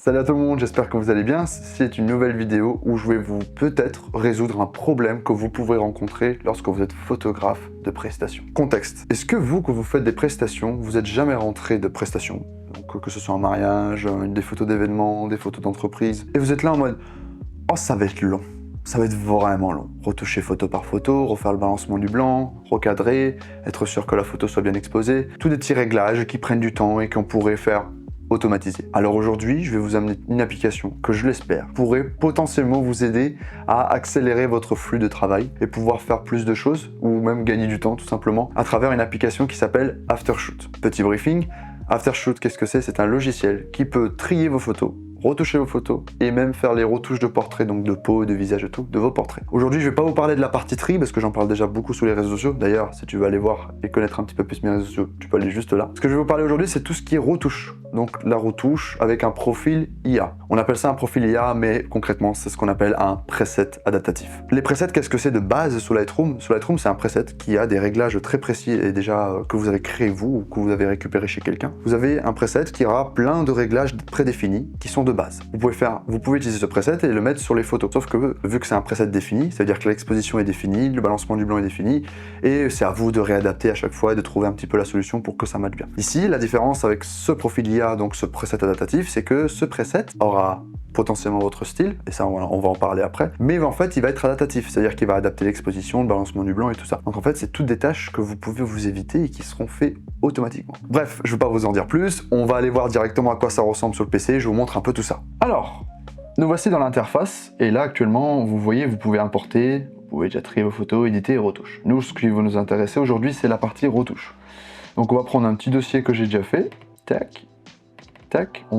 Salut à tout le monde, j'espère que vous allez bien. C'est une nouvelle vidéo où je vais vous peut-être résoudre un problème que vous pouvez rencontrer lorsque vous êtes photographe de prestations. Contexte. Est-ce que vous, quand vous faites des prestations, vous n'êtes jamais rentré de prestations? Donc que ce soit un mariage, des photos d'événements, des photos d'entreprise, et vous êtes là en mode « Oh, ça va être long. Ça va être vraiment long. Retoucher photo par photo, refaire le balancement du blanc, recadrer, être sûr que la photo soit bien exposée. Tous des petits réglages qui prennent du temps et qu'on pourrait faire automatisé. Alors aujourd'hui, je vais vous amener une application que je l'espère pourrait potentiellement vous aider à accélérer votre flux de travail et pouvoir faire plus de choses ou même gagner du temps tout simplement à travers une application qui s'appelle Aftershoot. Petit briefing, Aftershoot, qu'est-ce que c'est? C'est un logiciel qui peut trier vos photos, retoucher vos photos et même faire les retouches de portraits, donc de peau, de visage et tout, de vos portraits. Aujourd'hui, je vais pas vous parler de la partie tri parce que j'en parle déjà beaucoup sur les réseaux sociaux. D'ailleurs, si tu veux aller voir et connaître un petit peu plus mes réseaux sociaux, tu peux aller juste là. Ce que je vais vous parler aujourd'hui, c'est tout ce qui est retouche. Donc la retouche avec un profil IA. On appelle ça un profil IA, mais concrètement, c'est ce qu'on appelle un preset adaptatif. Les presets, qu'est-ce que c'est de base sur Lightroom? Sur Lightroom, c'est un preset qui a des réglages très précis et déjà que vous avez créé vous ou que vous avez récupéré chez quelqu'un. Vous avez un preset qui aura plein de réglages prédéfinis qui sont de base. Vous pouvez utiliser ce preset et le mettre sur les photos. Sauf que vu que c'est un preset défini, ça veut dire que l'exposition est définie, le balancement du blanc est défini et c'est à vous de réadapter à chaque fois et de trouver un petit peu la solution pour que ça matche bien. Ici, la différence avec ce profil IA, donc ce preset adaptatif, c'est que ce preset aura potentiellement votre style, et ça on va en parler après, mais en fait il va être adaptatif, c'est-à-dire qu'il va adapter l'exposition, le balancement du blanc et tout ça. Donc en fait c'est toutes des tâches que vous pouvez vous éviter et qui seront faites automatiquement. Bref, je ne vais pas vous en dire plus, on va aller voir directement à quoi ça ressemble sur le PC, je vous montre un peu tout ça. Alors, nous voici dans l'interface, et là actuellement, vous voyez, vous pouvez importer, vous pouvez déjà trier vos photos, éditer et retouche. Nous, ce qui va nous intéresser aujourd'hui, c'est la partie retouche. Donc on va prendre un petit dossier que j'ai déjà fait, tac, tac, on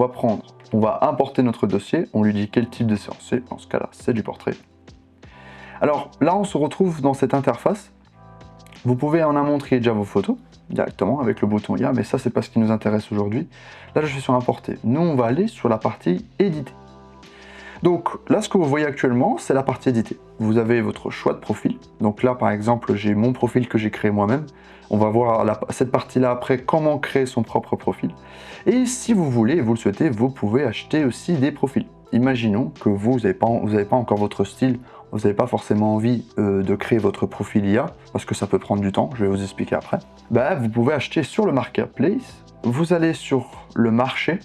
va importer notre dossier, on lui dit quel type de séance c'est, dans ce cas-là, c'est du portrait. Alors là, on se retrouve dans cette interface. Vous pouvez en amont trier déjà vos photos, directement, avec le bouton IA, mais ça, c'est pas ce qui nous intéresse aujourd'hui. Là, je suis sur importer. Nous, on va aller sur la partie éditer. Donc là, ce que vous voyez actuellement, c'est la partie éditer. Vous avez votre choix de profil. Donc là, par exemple, j'ai mon profil que j'ai créé moi-même. On va voir cette partie-là après, comment créer son propre profil. Et si vous voulez, et vous le souhaitez, vous pouvez acheter aussi des profils. Imaginons que vous n'avez pas encore votre style, vous n'avez pas forcément envie de créer votre profil IA, parce que ça peut prendre du temps, je vais vous expliquer après. Vous pouvez acheter sur le marketplace, vous allez sur le marché,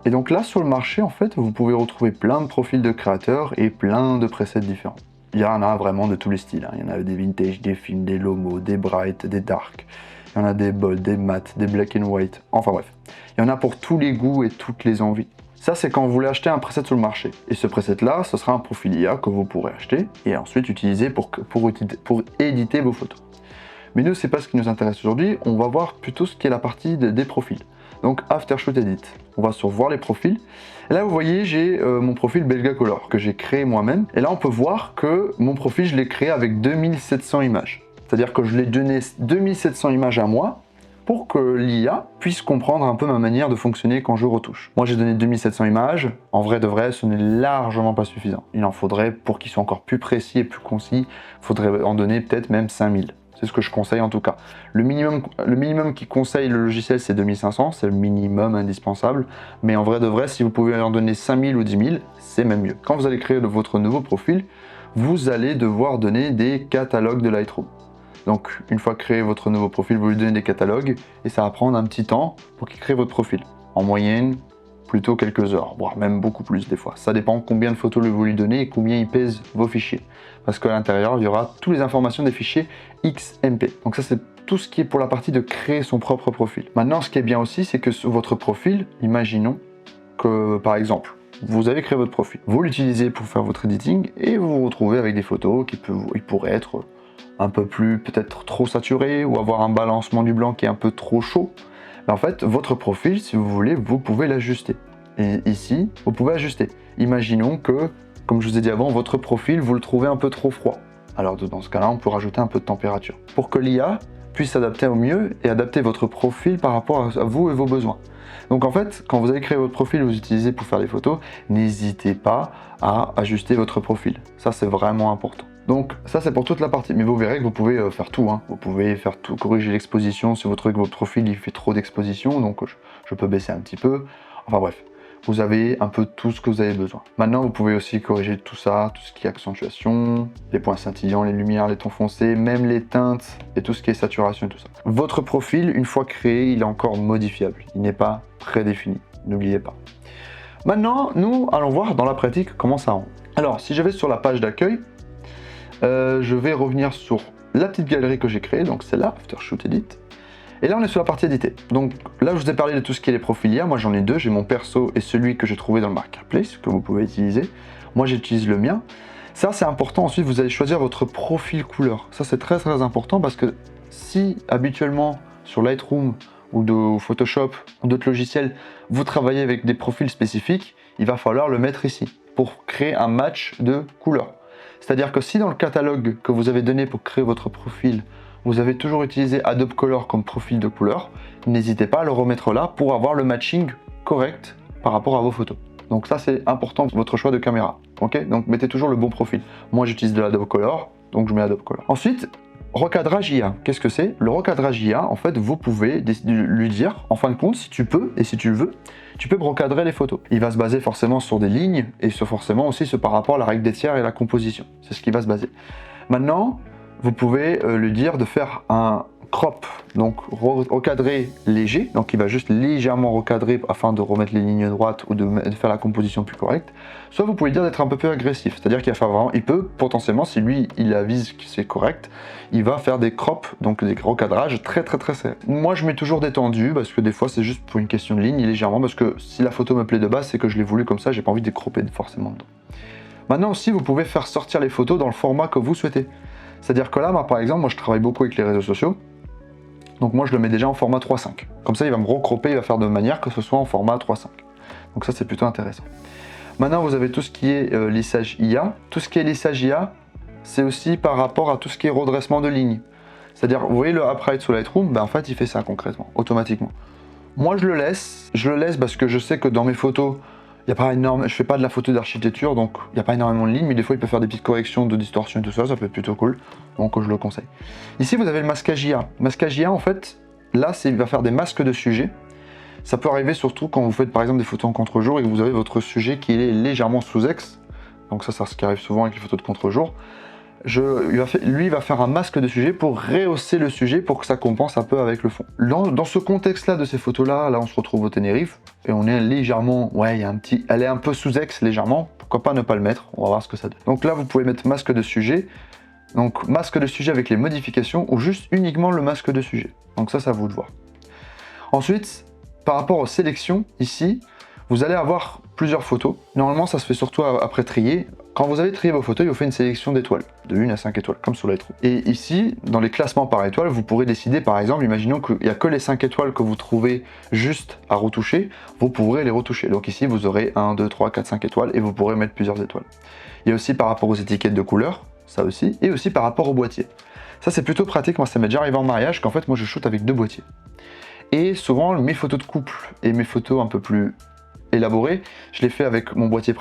et donc là, sur le marché, en fait, vous pouvez retrouver plein de profils de créateurs et plein de presets différents. Il y en a vraiment de tous les styles. Il y en a des vintage, des films, des lomo, des bright, des dark. Il y en a des bold, des mat, des black and white. Enfin bref, il y en a pour tous les goûts et toutes les envies. Ça, c'est quand vous voulez acheter un preset sur le marché. Et ce preset-là, ce sera un profil IA que vous pourrez acheter et ensuite utiliser pour éditer vos photos. Mais nous, c'est pas ce qui nous intéresse aujourd'hui. On va voir plutôt ce qui est la partie des profils. Donc Aftershoot Edit. On va sur voir les profils. Et là vous voyez j'ai mon profil Belga Color que j'ai créé moi-même. Et là on peut voir que mon profil je l'ai créé avec 2700 images. C'est-à-dire que je l'ai donné 2700 images à moi pour que l'IA puisse comprendre un peu ma manière de fonctionner quand je retouche. Moi j'ai donné 2700 images. En vrai de vrai ce n'est largement pas suffisant. Il en faudrait, pour qu'ils soient encore plus précis et plus concis, il faudrait en donner peut-être même 5000. C'est ce que je conseille en tout cas. Le minimum qui conseille le logiciel, c'est 2500, c'est le minimum indispensable. Mais en vrai de vrai, si vous pouvez en donner 5000 ou 10 000, c'est même mieux. Quand vous allez créer votre nouveau profil, vous allez devoir donner des catalogues de Lightroom. Donc, une fois créé votre nouveau profil, vous lui donnez des catalogues et ça va prendre un petit temps pour qu'il crée votre profil. En moyenne, plutôt quelques heures, voire même beaucoup plus des fois. Ça dépend combien de photos vous lui donnez et combien ils pèsent vos fichiers. Parce qu'à l'intérieur, il y aura toutes les informations des fichiers XMP. Donc ça, c'est tout ce qui est pour la partie de créer son propre profil. Maintenant, ce qui est bien aussi, c'est que sur votre profil, imaginons que, par exemple, vous avez créé votre profil. Vous l'utilisez pour faire votre editing et vous vous retrouvez avec des photos qui pourraient être un peu plus, peut-être trop saturées ou avoir un balancement du blanc qui est un peu trop chaud. En fait, votre profil, si vous voulez, vous pouvez l'ajuster. Et ici, vous pouvez ajuster. Imaginons que, comme je vous ai dit avant, votre profil, vous le trouvez un peu trop froid. Alors dans ce cas-là, on peut rajouter un peu de température. Pour que l'IA puisse s'adapter au mieux et adapter votre profil par rapport à vous et vos besoins. Donc en fait, quand vous allez créer votre profil, vous utilisez pour faire des photos, n'hésitez pas à ajuster votre profil. Ça, c'est vraiment important. Donc ça c'est pour toute la partie, mais vous verrez que vous pouvez faire tout, hein. Vous pouvez faire tout, corriger l'exposition si votre profil il fait trop d'exposition, donc je peux baisser un petit peu, enfin bref. vous avez un peu tout ce que vous avez besoin. Maintenant, vous pouvez aussi corriger tout ça, tout ce qui est accentuation, les points scintillants, les lumières, les tons foncés, même les teintes et tout ce qui est saturation et tout ça. Votre profil, une fois créé, il est encore modifiable. Il n'est pas prédéfini, n'oubliez pas. Maintenant, nous allons voir dans la pratique comment ça rend. Alors, si je vais sur la page d'accueil, je vais revenir sur la petite galerie que j'ai créée, donc celle-là, Aftershoot Edit. Et là, on est sur la partie éditer. Donc là, je vous ai parlé de tout ce qui est les profils IA. Moi, j'en ai deux. J'ai mon perso et celui que j'ai trouvé dans le marketplace, que vous pouvez utiliser. Moi, j'utilise le mien. Ça, c'est important. Ensuite, vous allez choisir votre profil couleur. Ça, c'est très, très important parce que si, habituellement, sur Lightroom ou de Photoshop ou d'autres logiciels, vous travaillez avec des profils spécifiques, il va falloir le mettre ici pour créer un match de couleurs. C'est-à-dire que si dans le catalogue que vous avez donné pour créer votre profil, vous avez toujours utilisé Adobe Color comme profil de couleur, n'hésitez pas à le remettre là pour avoir le matching correct par rapport à vos photos. Donc ça, c'est important, votre choix de caméra. Ok, donc mettez toujours le bon profil. Moi, j'utilise de l'Adobe Color, donc je mets Adobe Color. Ensuite, recadrage IA. Qu'est-ce que c'est? Le recadrage IA, en fait, vous pouvez lui dire, en fin de compte, si tu peux et si tu le veux, tu peux recadrer les photos. Il va se baser forcément sur des lignes et forcément aussi par rapport à la règle des tiers et la composition. C'est ce qui va se baser. Maintenant, vous pouvez lui dire de faire un crop, donc recadrer léger, donc il va juste légèrement recadrer afin de remettre les lignes droites ou de faire la composition plus correcte. Soit vous pouvez dire d'être un peu plus agressif, c'est-à-dire qu'il va faire vraiment, il peut potentiellement, si lui il avise que c'est correct, il va faire des crops, donc des recadrages très serrés. Moi je mets toujours détendu parce que des fois c'est juste pour une question de ligne, légèrement, parce que si la photo me plaît de base, c'est que je l'ai voulu comme ça, j'ai pas envie de les cropper forcément dedans. Maintenant aussi, vous pouvez faire sortir les photos dans le format que vous souhaitez. C'est-à-dire que là, par exemple, moi je travaille beaucoup avec les réseaux sociaux, donc moi je le mets déjà en format 3.5. Comme ça, il va me recropper, il va faire de manière que ce soit en format 3.5. Donc ça, c'est plutôt intéressant. Maintenant, vous avez tout ce qui est lissage IA. Tout ce qui est lissage IA, c'est aussi par rapport à tout ce qui est redressement de ligne. C'est-à-dire, vous voyez le upright sur Lightroom, ben en fait, il fait ça concrètement, automatiquement. Moi, je le laisse parce que je sais que dans mes photos, il y a pas énorme, je fais pas de la photo d'architecture, donc il n'y a pas énormément de lignes, mais des fois il peut faire des petites corrections de distorsion et tout ça, ça peut être plutôt cool, donc je le conseille. Ici vous avez le masquage IA. Masquage IA en fait, là il va faire des masques de sujet. Ça peut arriver surtout quand vous faites par exemple des photos en contre-jour et que vous avez votre sujet qui est légèrement sous-ex, donc ça c'est ce qui arrive souvent avec les photos de contre-jour. Lui il va faire un masque de sujet pour rehausser le sujet pour que ça compense un peu avec le fond. Dans ce contexte-là de ces photos-là, là on se retrouve au Tenerife et on est légèrement, elle est un peu sous-ex légèrement. Pourquoi pas ne pas le mettre? On va voir ce que ça donne. Donc là vous pouvez mettre masque de sujet. Donc masque de sujet avec les modifications ou juste uniquement le masque de sujet. Donc ça à vous de voir. Ensuite, par rapport aux sélections ici, vous allez avoir plusieurs photos. Normalement, ça se fait surtout après trier. Quand vous avez trié vos photos, il vous fait une sélection d'étoiles, de 1 à 5 étoiles, comme sur Lightroom. Et ici, dans les classements par étoile, vous pourrez décider, par exemple, imaginons qu'il n'y a que les 5 étoiles que vous trouvez juste à retoucher, vous pourrez les retoucher. Donc ici, vous aurez 1, 2, 3, 4, 5 étoiles et vous pourrez mettre plusieurs étoiles. Il y a aussi par rapport aux étiquettes de couleurs, ça aussi, et aussi par rapport au boîtier. Ça, c'est plutôt pratique. Moi, ça m'est déjà arrivé en mariage qu'en fait, moi, je shoote avec 2 boîtiers. Et souvent, mes photos de couple et mes photos un peu plus élaborées, je les fais avec mon boîtier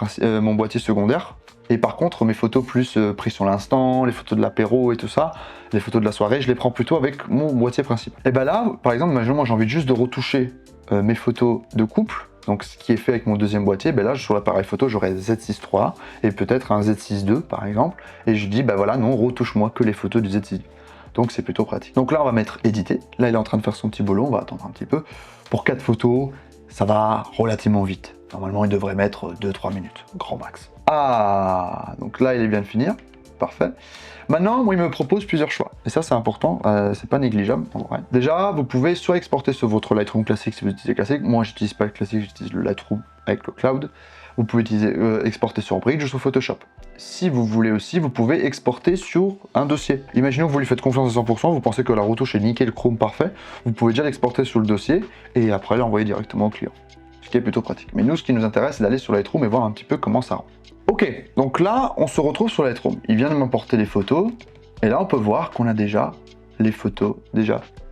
secondaire. Et par contre, mes photos plus prises sur l'instant, les photos de l'apéro et tout ça, les photos de la soirée, je les prends plutôt avec mon boîtier principal. Et ben là, par exemple, moi j'ai envie juste de retoucher mes photos de couple, donc ce qui est fait avec mon deuxième boîtier, ben là sur l'appareil photo j'aurai Z6 III et peut-être un Z6 II par exemple, et je dis ben voilà, non, retouche-moi que les photos du Z6 II. Donc c'est plutôt pratique. Donc là on va mettre éditer, là il est en train de faire son petit boulot, on va attendre un petit peu. Pour 4 photos, ça va relativement vite. Normalement il devrait mettre 2-3 minutes, grand max. Ah, donc là il vient de finir, parfait. Maintenant, moi il me propose plusieurs choix, et ça c'est important, c'est pas négligeable en vrai. Déjà, vous pouvez soit exporter sur votre Lightroom classique si vous utilisez classique, moi j'utilise pas le classique, j'utilise le Lightroom avec le cloud. Vous pouvez exporter sur Bridge ou sur Photoshop. Si vous voulez aussi, vous pouvez exporter sur un dossier. Imaginons que vous lui faites confiance à 100%, vous pensez que la retouche est nickel, chrome parfait, vous pouvez déjà l'exporter sur le dossier et après l'envoyer directement au client. Ce qui est plutôt pratique. Mais nous, ce qui nous intéresse, c'est d'aller sur Lightroom et voir un petit peu comment ça rend. Ok, donc là, on se retrouve sur Lightroom. Il vient de m'importer les photos et là, on peut voir qu'on a déjà les photos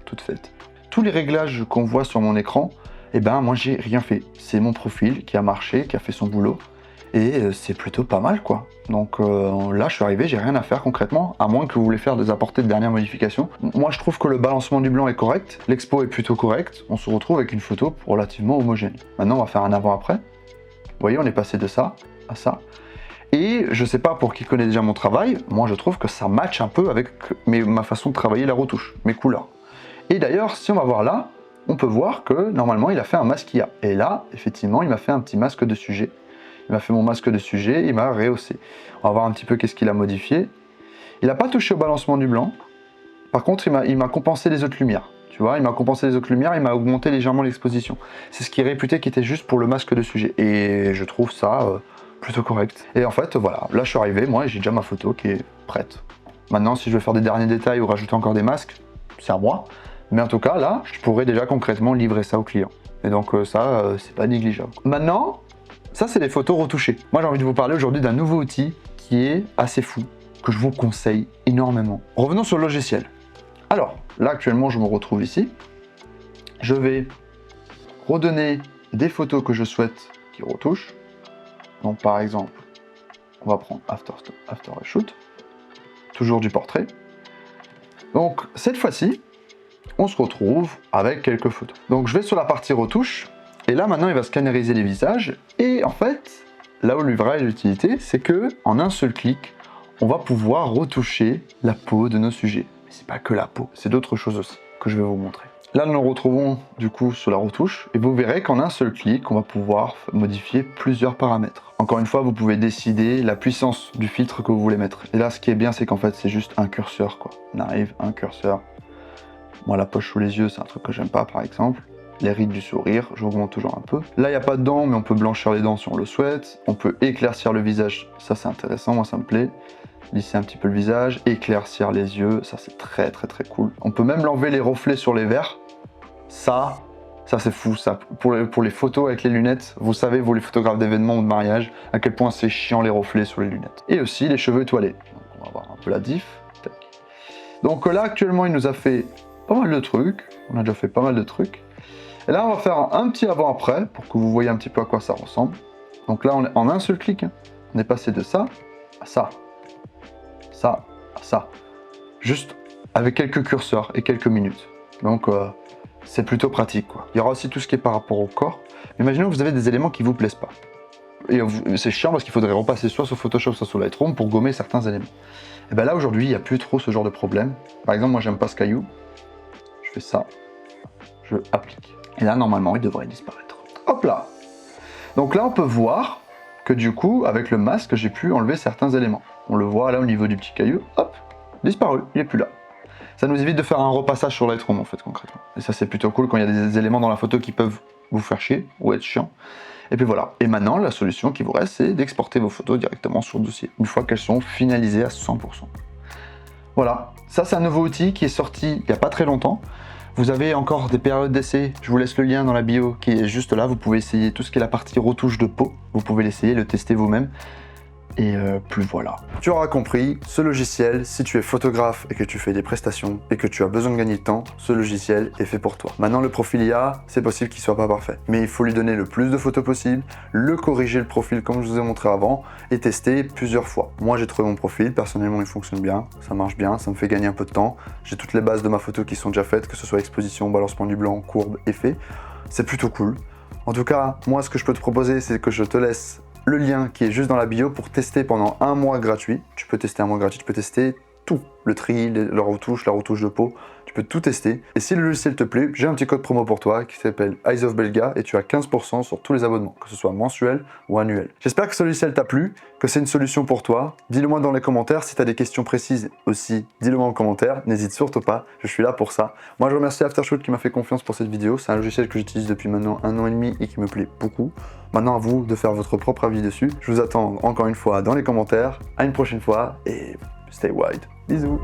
toutes faites. Tous les réglages qu'on voit sur mon écran, eh ben moi j'ai rien fait. C'est mon profil qui a marché, qui a fait son boulot. Et c'est plutôt pas mal quoi. Donc là je suis arrivé, j'ai rien à faire concrètement, à moins que vous voulez faire apporter de dernières modifications. Moi je trouve que le balancement du blanc est correct, l'expo est plutôt correct, on se retrouve avec une photo relativement homogène. Maintenant on va faire un avant-après. Vous voyez, on est passé de ça à ça. Et je sais pas pour qui connaît déjà mon travail, moi je trouve que ça match un peu avec ma façon de travailler la retouche, mes couleurs. Et d'ailleurs, si on va voir là, on peut voir que normalement il a fait un masque IA. Et là, effectivement, il m'a fait un petit masque de sujet. Il m'a fait mon masque de sujet, il m'a rehaussé. On va voir un petit peu qu'est-ce qu'il a modifié. Il n'a pas touché au balancement du blanc. Par contre, il m'a compensé les autres lumières. Tu vois, il m'a compensé les autres lumières, il m'a augmenté légèrement l'exposition. C'est ce qui est réputé qui était juste pour le masque de sujet. Et je trouve ça plutôt correct. Et en fait, voilà, là je suis arrivé, moi, et j'ai déjà ma photo qui est prête. Maintenant, si je veux faire des derniers détails ou rajouter encore des masques, c'est à moi. Mais en tout cas, là, je pourrais déjà concrètement livrer ça au client. Et donc ça, c'est pas négligeable. Maintenant, ça, c'est les photos retouchées. Moi, j'ai envie de vous parler aujourd'hui d'un nouveau outil qui est assez fou, que je vous conseille énormément. Revenons sur le logiciel. Alors, là, actuellement, je me retrouve ici. Je vais redonner des photos que je souhaite qui retouchent. Donc, par exemple, on va prendre After a Shoot. Toujours du portrait. Donc, cette fois-ci, on se retrouve avec quelques photos. Donc, je vais sur la partie retouche. Et là, maintenant, il va scanneriser les visages. Et en fait, là où lui vraie l'utilité, c'est que en un seul clic, on va pouvoir retoucher la peau de nos sujets. Mais c'est pas que la peau, c'est d'autres choses aussi que je vais vous montrer. Là, nous nous retrouvons du coup sur la retouche et vous verrez qu'en un seul clic, on va pouvoir modifier plusieurs paramètres. Encore une fois, vous pouvez décider la puissance du filtre que vous voulez mettre. Et là, ce qui est bien, c'est qu'en fait, c'est juste un curseur, quoi. On arrive, un curseur. Moi, la poche sous les yeux, c'est un truc que j'aime pas, par exemple. Les rides du sourire, j'augmente toujours un peu. Là, il n'y a pas de dents, mais on peut blanchir les dents si on le souhaite. On peut éclaircir le visage, ça c'est intéressant, moi ça me plaît. Lisser un petit peu le visage, éclaircir les yeux, ça c'est très cool. On peut même l'enlever les reflets sur les verres. Ça c'est fou, ça. Pour les photos avec les lunettes, vous savez, vous les photographes d'événements ou de mariage, à quel point c'est chiant les reflets sur les lunettes. Et aussi les cheveux étoilés. Donc, on va voir un peu la diff. Tac. Donc là, actuellement, il nous a fait pas mal de trucs. On a déjà fait pas mal de trucs. Et là, on va faire un petit avant-après pour que vous voyez un petit peu à quoi ça ressemble. Donc là, en un seul clic, on est passé de ça à ça, ça à ça. Juste avec quelques curseurs et quelques minutes. Donc, c'est plutôt pratique, quoi. Il y aura aussi tout ce qui est par rapport au corps. Imaginons que vous avez des éléments qui ne vous plaisent pas. Et c'est chiant parce qu'il faudrait repasser soit sur Photoshop, soit sur Lightroom pour gommer certains éléments. Et bien là, aujourd'hui, il n'y a plus trop ce genre de problème. Par exemple, moi, j'aime pas ce caillou. Je fais ça. Je applique. Et là, normalement, il devrait disparaître. Hop là! Donc là, on peut voir que du coup, avec le masque, j'ai pu enlever certains éléments. On le voit là au niveau du petit caillou, hop, disparu, il n'est plus là. Ça nous évite de faire un repassage sur Lightroom, en fait, concrètement. Et ça, c'est plutôt cool quand il y a des éléments dans la photo qui peuvent vous faire chier ou être chiants. Et puis voilà. Et maintenant, la solution qui vous reste, c'est d'exporter vos photos directement sur le dossier, une fois qu'elles sont finalisées à 100%. Voilà. Ça, c'est un nouveau outil qui est sorti il n'y a pas très longtemps. Vous avez encore des périodes d'essai, je vous laisse le lien dans la bio qui est juste là, vous pouvez essayer tout ce qui est la partie retouche de peau, vous pouvez l'essayer, le tester vous-même, et plus voilà. Tu auras compris, ce logiciel, si tu es photographe et que tu fais des prestations et que tu as besoin de gagner de temps, ce logiciel est fait pour toi. Maintenant le profil IA, c'est possible qu'il soit pas parfait, mais il faut lui donner le plus de photos possible, le corriger le profil comme je vous ai montré avant, et tester plusieurs fois. Moi j'ai trouvé mon profil, personnellement il fonctionne bien, ça marche bien, ça me fait gagner un peu de temps, j'ai toutes les bases de ma photo qui sont déjà faites, que ce soit exposition, balancement du blanc, courbe, effet, c'est plutôt cool. En tout cas, moi ce que je peux te proposer, c'est que je te laisse le lien qui est juste dans la bio pour tester pendant un mois gratuit. Tu peux tester un mois gratuit, tu peux tester tout. Le tri, la retouche de peau, tu peux tout tester. Et si le logiciel te plaît, j'ai un petit code promo pour toi qui s'appelle Eyes of Belga et tu as 15% sur tous les abonnements, que ce soit mensuel ou annuel. J'espère que ce logiciel t'a plu, que c'est une solution pour toi. Dis-le moi dans les commentaires. Si tu as des questions précises aussi, dis-le moi en commentaire. N'hésite surtout pas, je suis là pour ça. Moi je remercie Aftershoot qui m'a fait confiance pour cette vidéo. C'est un logiciel que j'utilise depuis maintenant 1 an et demi et qui me plaît beaucoup. Maintenant à vous de faire votre propre avis dessus. Je vous attends encore une fois dans les commentaires. À une prochaine fois et stay wide. Bisous.